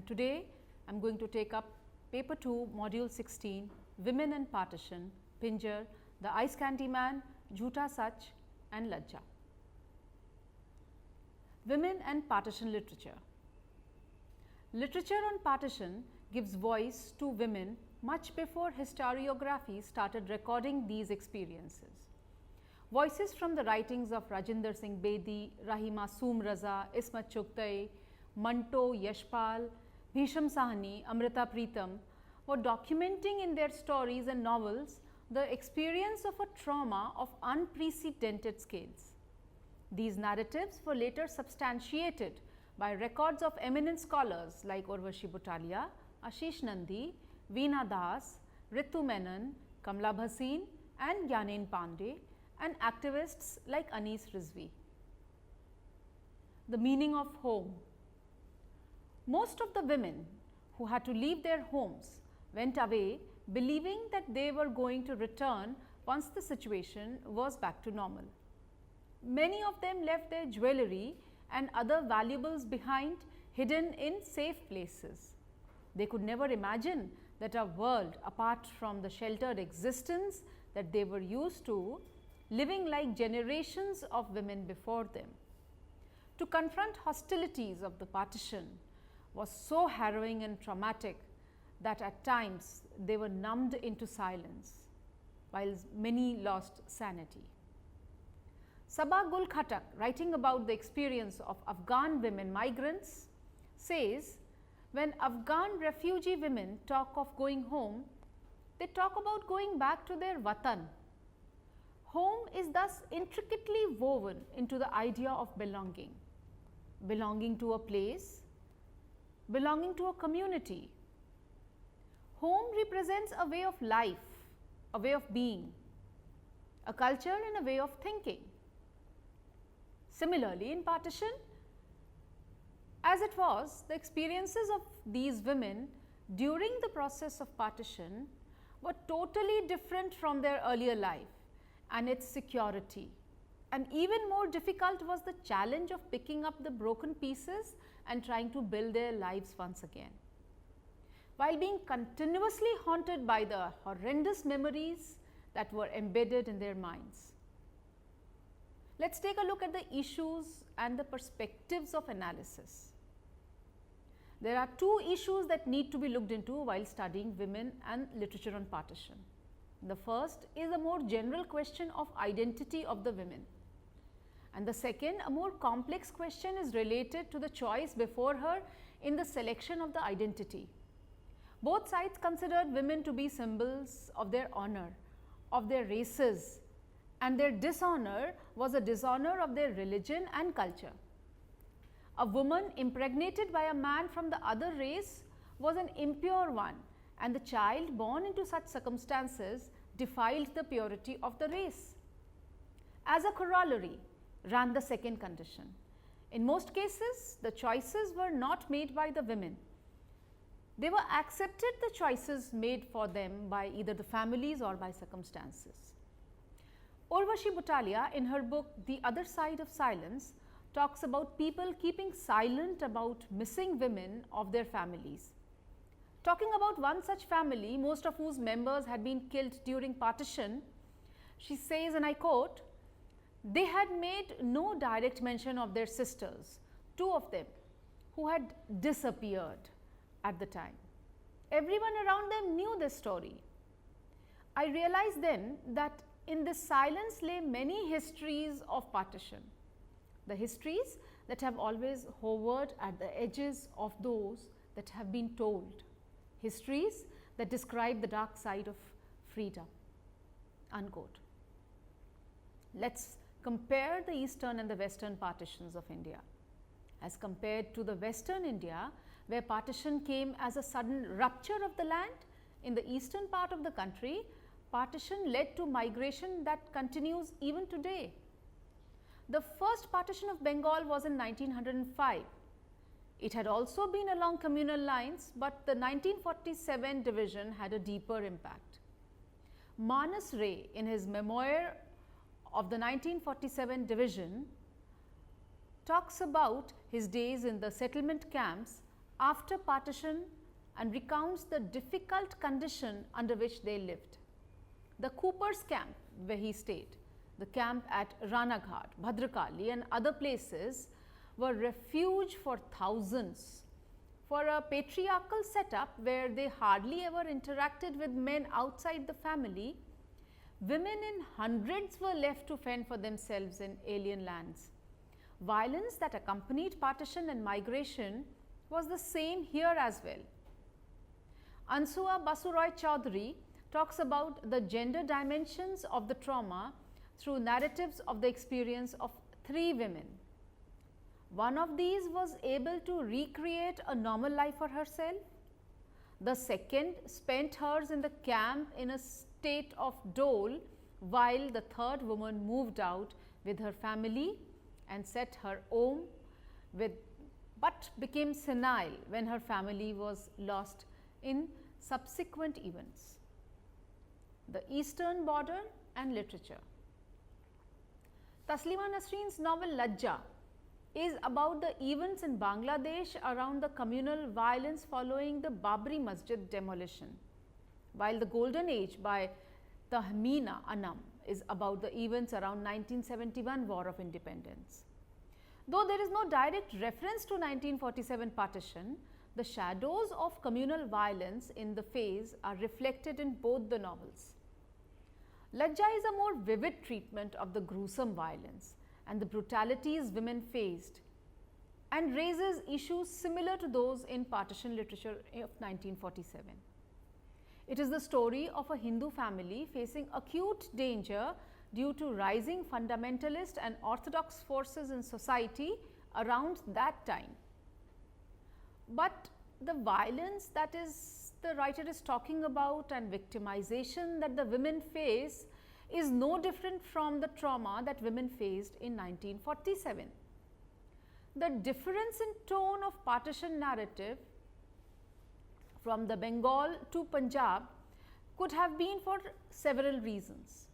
and today I am going to take up paper 2 module 16 Women and Partition, Pinjar, the Ice Candyman, Jhootha, Sach and Lajja. Women and partition literature. Literature on partition gives voice to women much before historiography started recording these experiences. Voices from the writings of Rajinder Singh Bedi, Rahima Soom Raza, Ismat Chugtai, Manto Yashpal, Bhisham Sahni, Amrita Pritam were documenting in their stories and novels the experience of a trauma of unprecedented scales. These narratives were later substantiated by records of eminent scholars like Urvashi Butalia, Ashish Nandi, Veena Das, Ritu Menon, Kamla Bhasin and Gyanen Pandey, and activists like Anis Rizvi. The meaning of home. Most of the women who had to leave their homes went away believing that they were going to return once the situation was back to normal. Many of them left their jewelry and other valuables behind, hidden in safe places. They could never imagine that a world apart from the sheltered existence that they were used to, living like generations of women before them. To confront hostilities of the partition was so harrowing and traumatic that at times they were numbed into silence, while many lost sanity. Sabah Gul Khatak, writing about the experience of Afghan women migrants, says, when Afghan refugee women talk of going home, they talk about going back to their watan. Home is thus intricately woven into the idea of belonging, belonging to a place, belonging to a community. Home represents a way of life, a way of being, a culture and a way of thinking. Similarly, in partition, as it was, the experiences of these women during the process of partition were totally different from their earlier life and its security. And even more difficult was the challenge of picking up the broken pieces and trying to build their lives once again, while being continuously haunted by the horrendous memories that were embedded in their minds. Let us take a look at the issues and the perspectives of analysis. There are two issues that need to be looked into while studying women and literature on partition. The first is a more general question of identity of the women, and the second, a more complex question, is related to the choice before her in the selection of the identity. Both sides considered women to be symbols of their honor, of their races, and their dishonor was a dishonor of their religion and culture. A woman impregnated by a man from the other race was an impure one, and the child born into such circumstances defiled the purity of the race. As a corollary ran the second condition. In most cases, the choices were not made by the women. They were accepted, the choices made for them by either the families or by circumstances. Urvashi Butalia, in her book The Other Side of Silence, talks about people keeping silent about missing women of their families. Talking about one such family, most of whose members had been killed during partition, she says, and I quote, "They had made no direct mention of their sisters, two of them, who had disappeared at the time. Everyone around them knew this story. I realized then that in this silence lay many histories of partition, the histories that have always hovered at the edges of those that have been told, histories that describe the dark side of freedom." Unquote. Let us compare the eastern and the western partitions of India. As compared to the western India, where partition came as a sudden rupture of the land, in the eastern part of the country, partition led to migration that continues even today. The first partition of Bengal was in 1905. It had also been along communal lines, but the 1947 division had a deeper impact. Manas Ray, in his memoir of the 1947 division, talks about his days in the settlement camps after partition and recounts the difficult condition under which they lived. The Cooper's camp where he stayed, the camp at Ranaghat, Bhadrakali and other places were refuge for thousands. For a patriarchal setup where they hardly ever interacted with men outside the family, women in hundreds were left to fend for themselves in alien lands. Violence that accompanied partition and migration was the same here as well. Ansua Basuroy Chaudhary talks about the gender dimensions of the trauma through narratives of the experience of 3 women. One of these was able to recreate a normal life for herself. The second spent hers in the camp in a state of dole, while the third woman moved out with her family and set her home but became senile when her family was lost in subsequent events. The Eastern Border and Literature. Taslima Nasreen's novel Lajja is about the events in Bangladesh around the communal violence following the Babri Masjid demolition, while The Golden Age by Tahmina Anam is about the events around 1971 War of Independence. Though there is no direct reference to 1947 partition, the shadows of communal violence in the phase are reflected in both the novels. Lajja is a more vivid treatment of the gruesome violence and the brutalities women faced, and raises issues similar to those in partition literature of 1947. It is the story of a Hindu family facing acute danger due to rising fundamentalist and orthodox forces in society around that time. But the violence that the writer is talking about and victimization that the women face is no different from the trauma that women faced in 1947. The difference in tone of partition narrative from the Bengal to Punjab could have been for several reasons.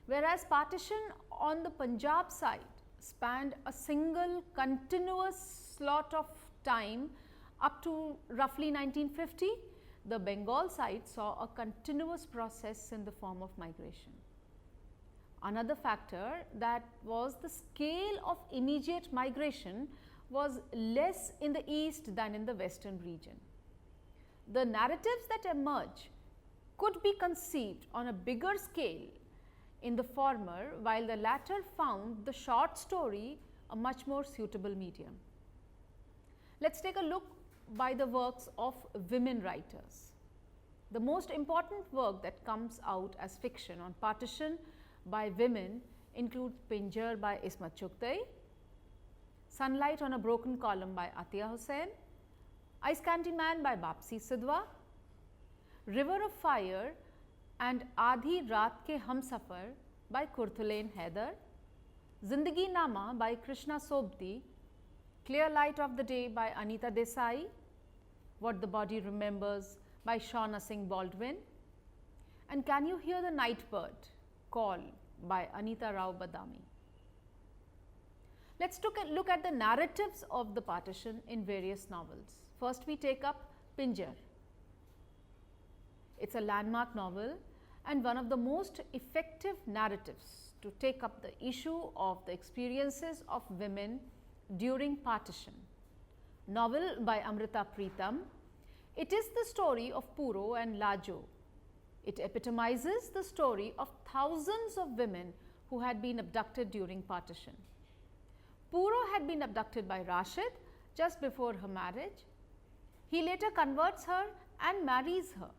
Whereas partition on the Punjab side spanned a single continuous slot of time up to roughly 1950, the Bengal side saw a continuous process in the form of migration. Another factor that was the scale of immediate migration was less in the east than in the western region. The narratives that emerge could be conceived on a bigger scale in the former, while the latter found the short story a much more suitable medium. Let us take a look by the works of women writers. The most important work that comes out as fiction on partition by women include Pinjar by Ismat Chugtai, Sunlight on a Broken Column by Atiya Hussain, Ice Candy Man by Bapsi Sidhwa, River of Fire and Aadhi Raat Ke Humsafar by Kurthulain Haider, Zindagi Nama by Krishna Sobti, Clear Light of the Day by Anita Desai, What the Body Remembers by Shauna Singh Baldwin, and Can You Hear the Night Bird Call by Anita Rao Badami. Let us look at the narratives of the partition in various novels. First, we take up Pinjar. It is a landmark novel and one of the most effective narratives to take up the issue of the experiences of women during partition. Novel by Amrita Pritam, it is the story of Puro and Lajja. It epitomizes the story of thousands of women who had been abducted during partition. Puro had been abducted by Rashid just before her marriage. He later converts her and marries her.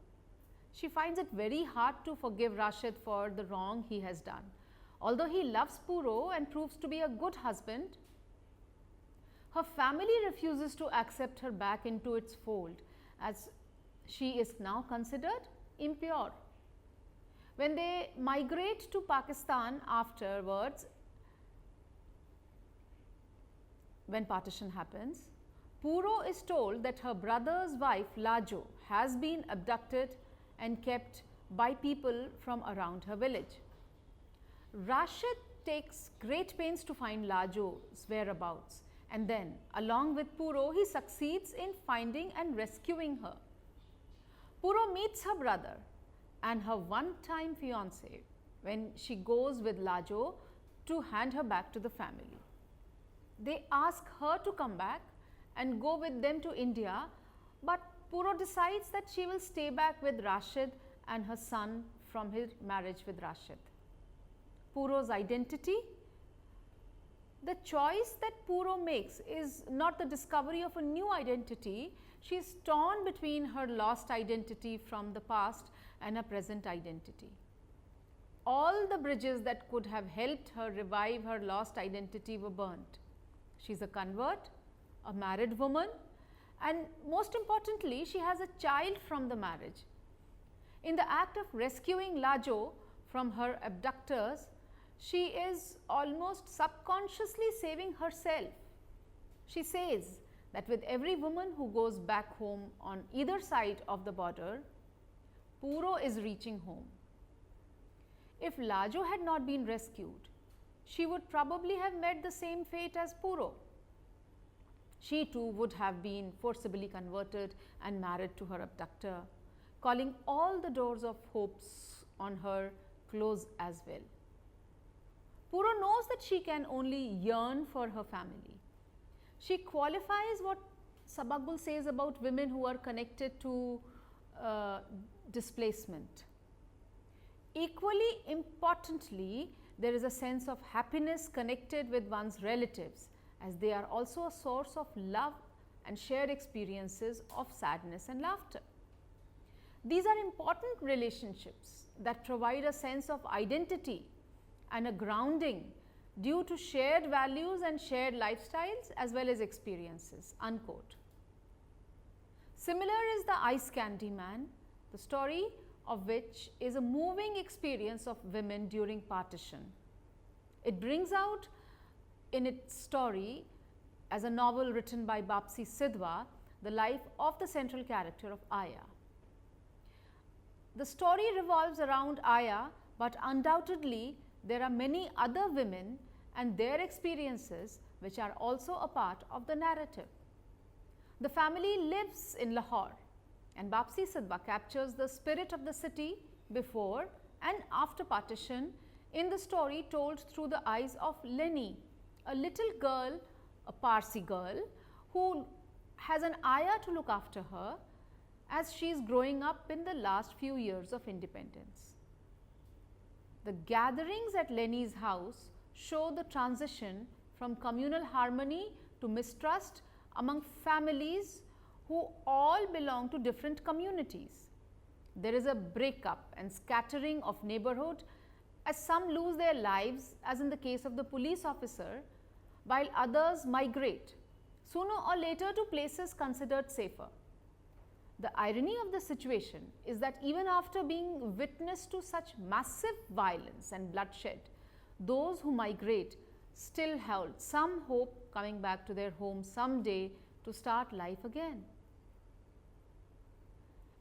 She finds it very hard to forgive Rashid for the wrong he has done. Although he loves Puro and proves to be a good husband, her family refuses to accept her back into its fold as she is now considered impure. When they migrate to Pakistan afterwards, when partition happens, Puro is told that her brother's wife Lajja has been abducted and kept by people from around her village. Rashid takes great pains to find Lajja's whereabouts and then, along with Puro, he succeeds in finding and rescuing her. Puro meets her brother and her one-time fiancé when she goes with Lajja to hand her back to the family. They ask her to come back and go with them to India, but Puro decides that she will stay back with Rashid and her son from his marriage with Rashid. Puro's identity. The choice that Puro makes is not the discovery of a new identity. She is torn between her lost identity from the past and her present identity. All the bridges that could have helped her revive her lost identity were burnt. She is a convert, a married woman, and most importantly, she has a child from the marriage. In the act of rescuing Lajja from her abductors, she is almost subconsciously saving herself. She says that with every woman who goes back home on either side of the border, Puro is reaching home. If Lajja had not been rescued, she would probably have met the same fate as Puro. She too would have been forcibly converted and married to her abductor, calling all the doors of hopes on her close as well. Puro knows that she can only yearn for her family. She qualifies what Sabakbul says about women who are connected to displacement. Equally importantly, there is a sense of happiness connected with one's relatives, as they are also a source of love and shared experiences of sadness and laughter. These are important relationships that provide a sense of identity and a grounding due to shared values and shared lifestyles as well as experiences, unquote. Similar is the Ice Candyman, the story of which is a moving experience of women during partition. It brings out in its story, as a novel written by Bapsi Sidhwa, the life of the central character of Aya. The story revolves around Aya, but undoubtedly there are many other women and their experiences which are also a part of the narrative. The family lives in Lahore, and Bapsi Sidhwa captures the spirit of the city before and after partition in the story told through the eyes of Lenny, a little girl, a Parsi girl, who has an Aya to look after her as she is growing up in the last few years of independence. The gatherings at Lenny's house show the transition from communal harmony to mistrust among families who all belong to different communities. There is a breakup and scattering of neighborhood as some lose their lives, as in the case of the police officer, while others migrate sooner or later to places considered safer. The irony of the situation is that even after being witness to such massive violence and bloodshed, those who migrate still hold some hope coming back to their home someday to start life again.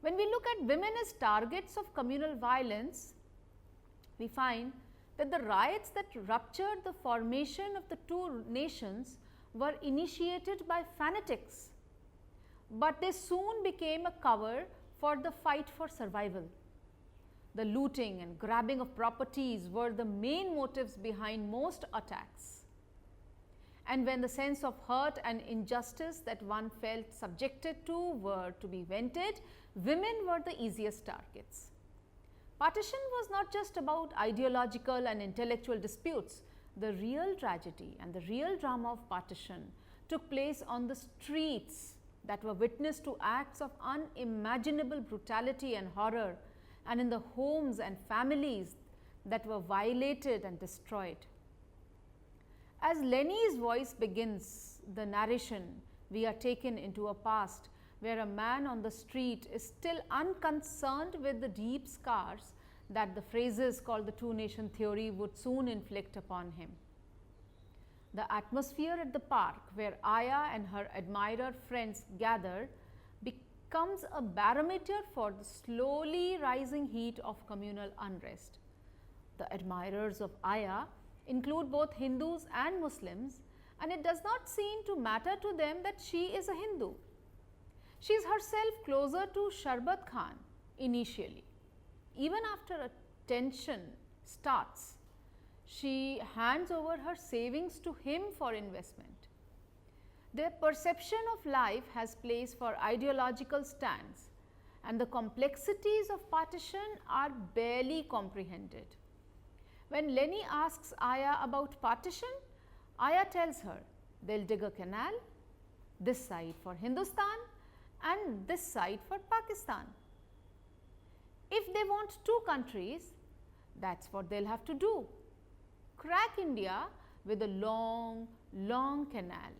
When we look at women as targets of communal violence, we find that the riots that ruptured the formation of the two nations were initiated by fanatics, but they soon became a cover for the fight for survival. The looting and grabbing of properties were the main motives behind most attacks. And when the sense of hurt and injustice that one felt subjected to were to be vented, women were the easiest targets. Partition was not just about ideological and intellectual disputes. The real tragedy and the real drama of partition took place on the streets that were witness to acts of unimaginable brutality and horror, and in the homes and families that were violated and destroyed. As Lenny's voice begins the narration, we are taken into a past where a man on the street is still unconcerned with the deep scars that the phrases called the two-nation theory would soon inflict upon him. The atmosphere at the park where Aya and her admirer friends gather becomes a barometer for the slowly rising heat of communal unrest. The admirers of Aya include both Hindus and Muslims, and it does not seem to matter to them that she is a Hindu. She is herself closer to Sharbat Khan initially. Even after a tension starts, she hands over her savings to him for investment. Their perception of life has place for ideological stands, and the complexities of partition are barely comprehended. When Lenny asks Aya about partition, Aya tells her they'll dig a canal, this side for Hindustan and this side for Pakistan. If they want two countries, that's what they'll have to do. Crack India with a long, long canal.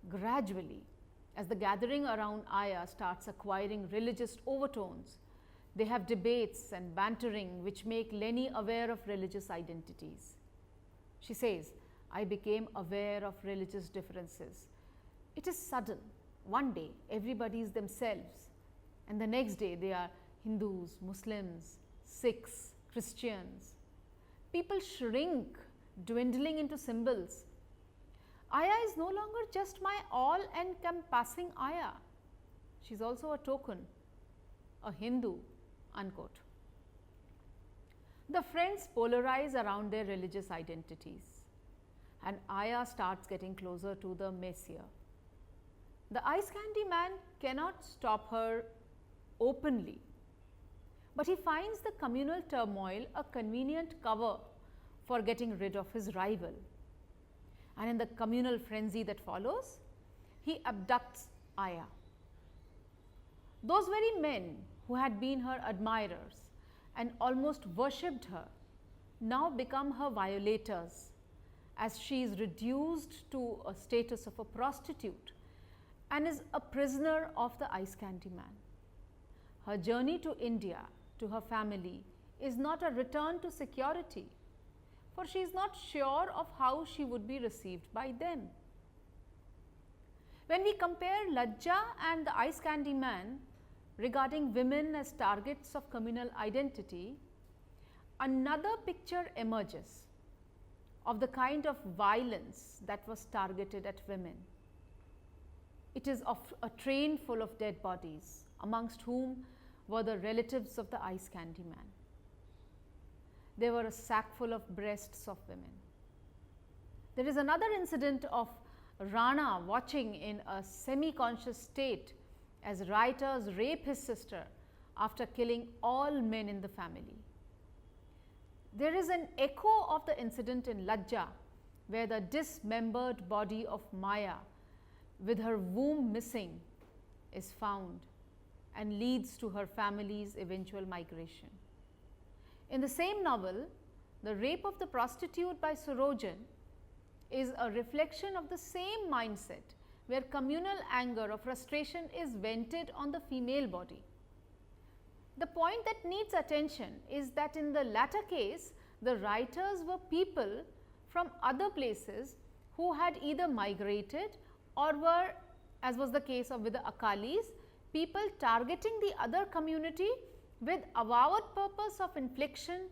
Gradually, as the gathering around Aya starts acquiring religious overtones, they have debates and bantering which make Lenny aware of religious identities. She says, I became aware of religious differences. It is sudden. One day, everybody is themselves, and the next day they are Hindus, Muslims, Sikhs, Christians. People shrink, dwindling into symbols. Aya is no longer just my all-encompassing Aya. She is also a token, a Hindu, unquote. The friends polarize around their religious identities, and Aya starts getting closer to the Messiah. The ice candy man cannot stop her openly, but he finds the communal turmoil a convenient cover for getting rid of his rival. And in the communal frenzy that follows, he abducts Aya. Those very men who had been her admirers and almost worshipped her now become her violators, as she is reduced to a status of a prostitute and is a prisoner of the ice candy man. Her journey to India, to her family, is not a return to security, for she is not sure of how she would be received by them. When we compare Lajja and the ice candy man regarding women as targets of communal identity, another picture emerges of the kind of violence that was targeted at women. It is of a train full of dead bodies, amongst whom were the relatives of the ice candy man. There were a sack full of breasts of women. There is another incident of Rana watching in a semi-conscious state as rioters rape his sister after killing all men in the family. There is an echo of the incident in Lajja, where the dismembered body of Maya with her womb missing is found and leads to her family's eventual migration. In the same novel, the rape of the prostitute by Surojan is a reflection of the same mindset, where communal anger or frustration is vented on the female body. The point that needs attention is that in the latter case, the writers were people from other places who had either migrated or were, as was the case with the Akalis, people targeting the other community with avowed purpose of infliction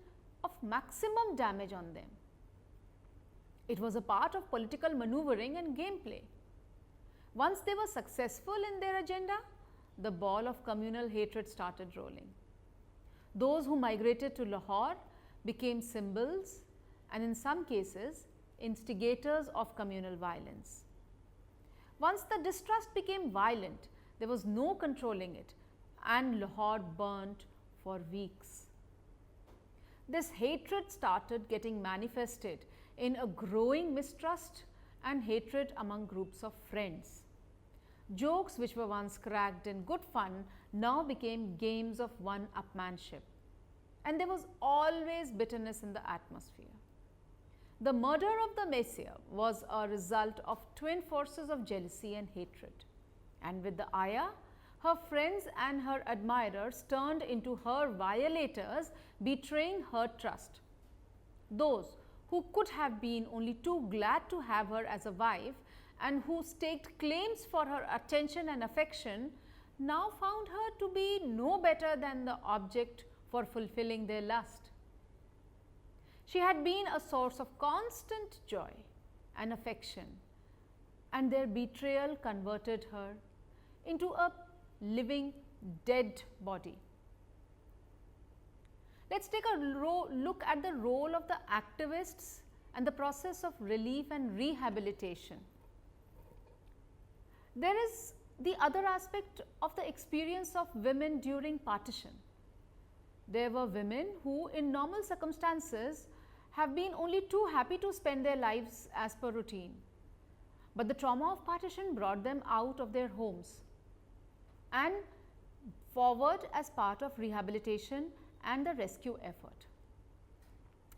of maximum damage on them. It was a part of political maneuvering and gameplay. Once they were successful in their agenda, the ball of communal hatred started rolling. Those who migrated to Lahore became symbols and in some cases instigators of communal violence. Once the distrust became violent, there was no controlling it, and Lahore burnt for weeks. This hatred started getting manifested in a growing mistrust and hatred among groups of friends. Jokes which were once cracked in good fun now became games of one-upmanship, and there was always bitterness in the atmosphere. The murder of the Messiah was a result of twin forces of jealousy and hatred, and with the Aya, her friends and her admirers turned into her violators, betraying her trust. Those who could have been only too glad to have her as a wife and who staked claims for her attention and affection now found her to be no better than the object for fulfilling their lust. She had been a source of constant joy and affection, and their betrayal converted her into a living dead body. Let's take a look at the role of the activists and the process of relief and rehabilitation. There is the other aspect of the experience of women during partition. There were women who in normal circumstances have been only too happy to spend their lives as per routine, but the trauma of partition brought them out of their homes and forward as part of rehabilitation and the rescue effort.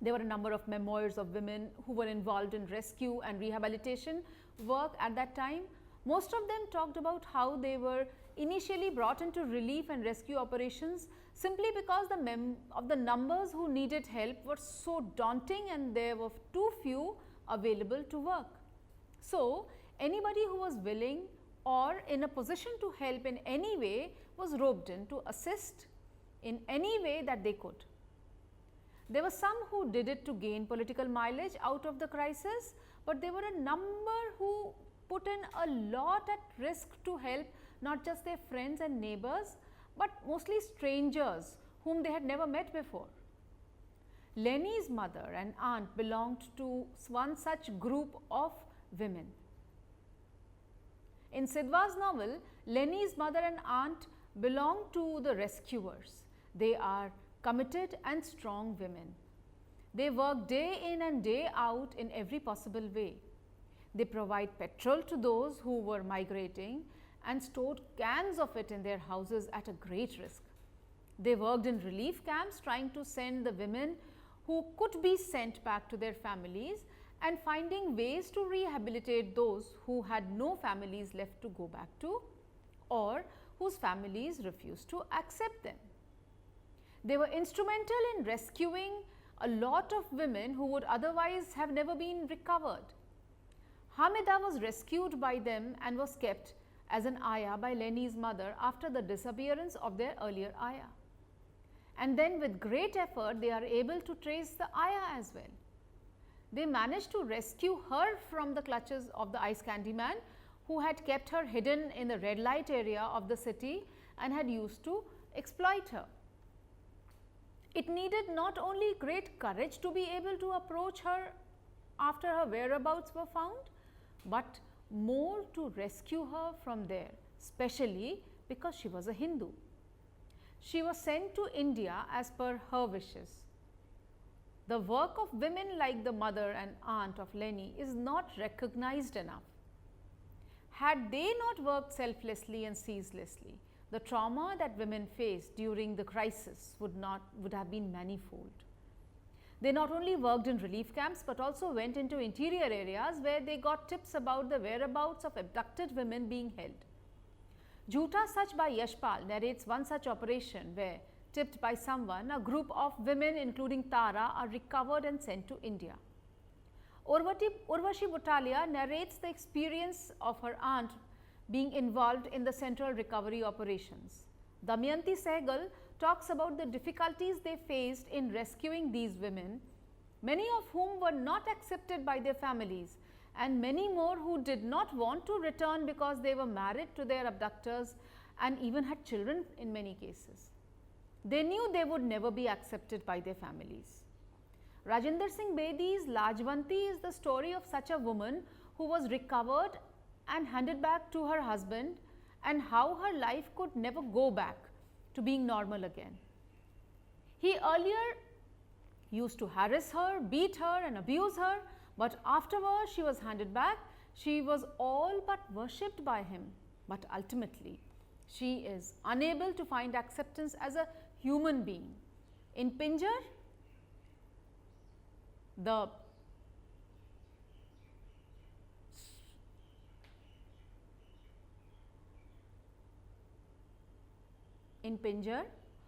There were a number of memoirs of women who were involved in rescue and rehabilitation work at that time. Most of them talked about how they were initially brought into relief and rescue operations simply because the numbers who needed help were so daunting and there were too few available to work. So, anybody who was willing or in a position to help in any way was roped in to assist in any way that they could. There were some who did it to gain political mileage out of the crisis, but there were a number who put in a lot at risk to help not just their friends and neighbors, but mostly strangers whom they had never met before. Lenny's mother and aunt belonged to one such group of women. In Sidhwa's novel, Lenny's mother and aunt belong to the rescuers. They are committed and strong women. They work day in and day out in every possible way. They provide petrol to those who were migrating and stored cans of it in their houses at a great risk. They worked in relief camps trying to send the women who could be sent back to their families and finding ways to rehabilitate those who had no families left to go back to or whose families refused to accept them. They were instrumental in rescuing a lot of women who would otherwise have never been recovered. Hamida was rescued by them and was kept as an ayah by Lenny's mother after the disappearance of their earlier ayah. And then with great effort, they are able to trace the ayah as well. They managed to rescue her from the clutches of the ice Candyman, who had kept her hidden in the red light area of the city and had used to exploit her. It needed not only great courage to be able to approach her after her whereabouts were found, but more to rescue her from there, especially because she was a Hindu. She was sent to India as per her wishes. The work of women like the mother and aunt of Lenny is not recognized enough. Had they not worked selflessly and ceaselessly, the trauma that women faced during the crisis would have been manifold. They not only worked in relief camps, but also went into interior areas where they got tips about the whereabouts of abducted women being held. Jhootha Sach by Yashpal narrates one such operation where, tipped by someone, a group of women including Tara are recovered and sent to India. Urvashi Butalia narrates the experience of her aunt being involved in the central recovery operations. Damayanti Sehgal talks about the difficulties they faced in rescuing these women, many of whom were not accepted by their families and many more who did not want to return because they were married to their abductors and even had children in many cases. They knew they would never be accepted by their families. Rajinder Singh Bedi's Lajvanti is the story of such a woman who was recovered and handed back to her husband and how her life could never go back to being normal again. He earlier used to harass her, beat her and abuse her, but afterwards she was handed back. She was all but worshipped by him, but ultimately she is unable to find acceptance as a human being. In Pinjar,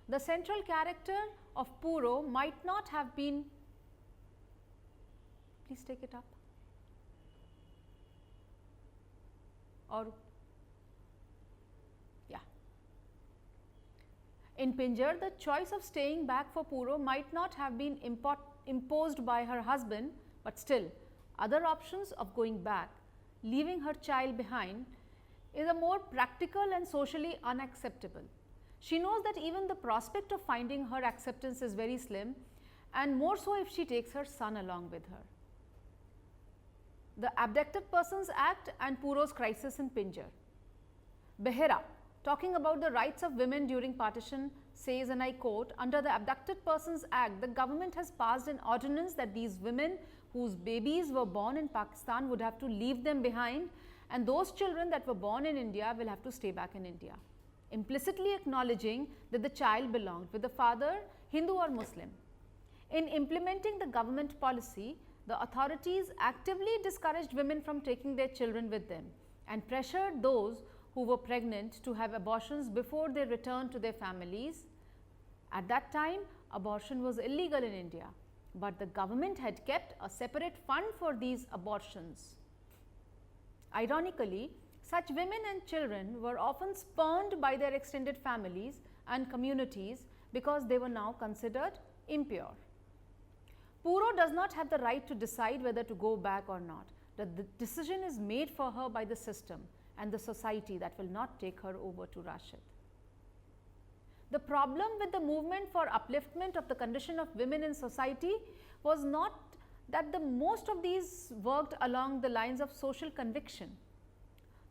the central character of Puro might not have been, please take it up, or yeah. In Pinjar, the choice of staying back for Puro might not have been imposed by her husband, but still other options of going back, leaving her child behind, is a more practical and socially unacceptable. She knows that even the prospect of finding her acceptance is very slim, and more so if she takes her son along with her. The Abducted Persons Act and Puro's crisis in Pinjar. Behera, talking about the rights of women during partition, says, and I quote, "Under the Abducted Persons Act, the government has passed an ordinance that these women whose babies were born in Pakistan would have to leave them behind, and those children that were born in India will have to stay back in India," implicitly acknowledging that the child belonged with the father, Hindu or Muslim. In implementing the government policy, the authorities actively discouraged women from taking their children with them and pressured those who were pregnant to have abortions before they returned to their families. At that time, abortion was illegal in India, but the government had kept a separate fund for these abortions. Ironically, such women and children were often spurned by their extended families and communities because they were now considered impure. Puro does not have the right to decide whether to go back or not. The decision is made for her by the system and the society that will not take her over to Rashid. The problem with the movement for upliftment of the condition of women in society was not that the most of these worked along the lines of social conviction.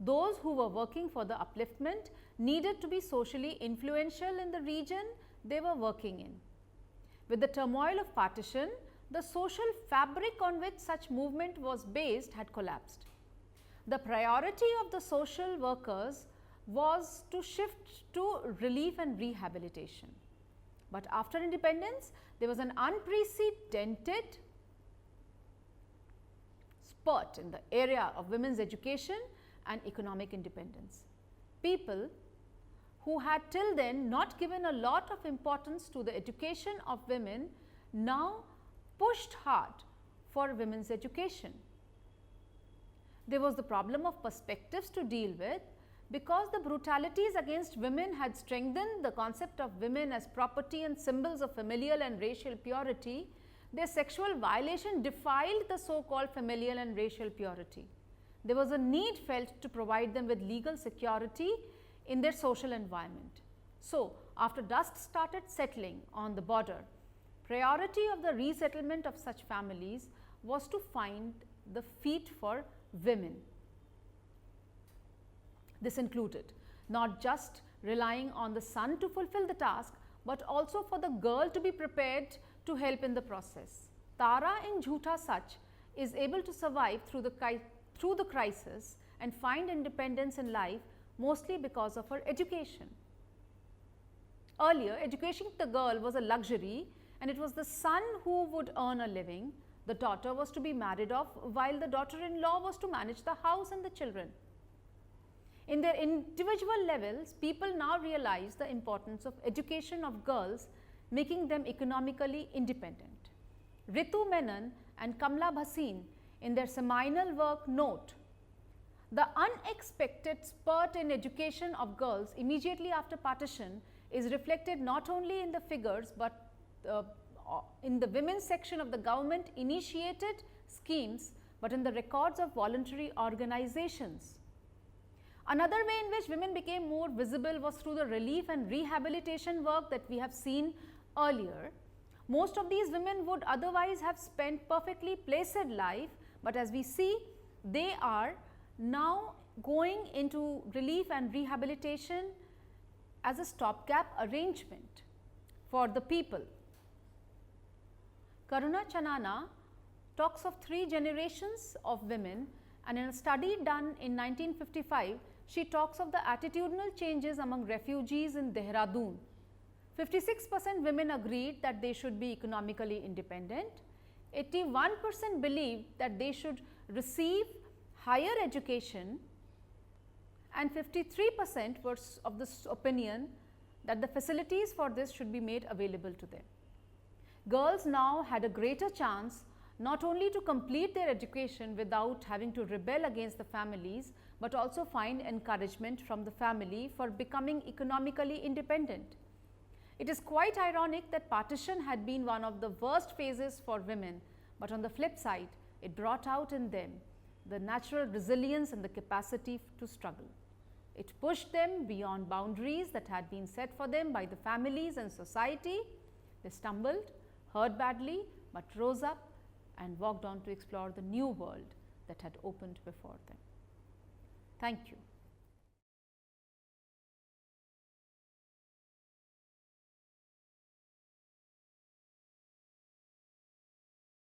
Those who were working for the upliftment needed to be socially influential in the region they were working in. With the turmoil of partition, the social fabric on which such movement was based had collapsed. The priority of the social workers was to shift to relief and rehabilitation. But after independence, there was an unprecedented spurt in the area of women's education and economic independence. People who had till then not given a lot of importance to the education of women now pushed hard for women's education. There was the problem of perspectives to deal with. Because the brutalities against women had strengthened the concept of women as property and symbols of familial and racial purity, their sexual violation defiled the so-called familial and racial purity. There was a need felt to provide them with legal security in their social environment. So, after dust started settling on the border, priority of the resettlement of such families was to find the feet for women. This included not just relying on the son to fulfill the task, but also for the girl to be prepared to help in the process. Tara in Jhootha Sach is able to survive through the crisis and find independence in life mostly because of her education. Earlier, education to the girl was a luxury and it was the son who would earn a living. The daughter was to be married off while the daughter-in-law was to manage the house and the children. In their individual levels, people now realize the importance of education of girls, making them economically independent. Ritu Menon and Kamla Bhasin in their seminal work note, the unexpected spurt in education of girls immediately after partition is reflected not only in the figures, but in the women's section of the government initiated schemes, but in the records of voluntary organizations. Another way in which women became more visible was through the relief and rehabilitation work that we have seen earlier. Most of these women would otherwise have spent perfectly placid life, but as we see, they are now going into relief and rehabilitation as a stopgap arrangement for the people. Karuna Chanana talks of 3 generations of women, and in a study done in 1955, she talks of the attitudinal changes among refugees in Dehradun. 56% women agreed that they should be economically independent, 81% believed that they should receive higher education, and 53% were of this opinion that the facilities for this should be made available to them. Girls now had a greater chance not only to complete their education without having to rebel against the families, but also find encouragement from the family for becoming economically independent. It is quite ironic that partition had been one of the worst phases for women, but on the flip side, It brought out in them the natural resilience and the capacity to struggle. It pushed them beyond boundaries that had been set for them by the families and society. They stumbled, hurt badly, but rose up and walked on to explore the new world that had opened before them. Thank you.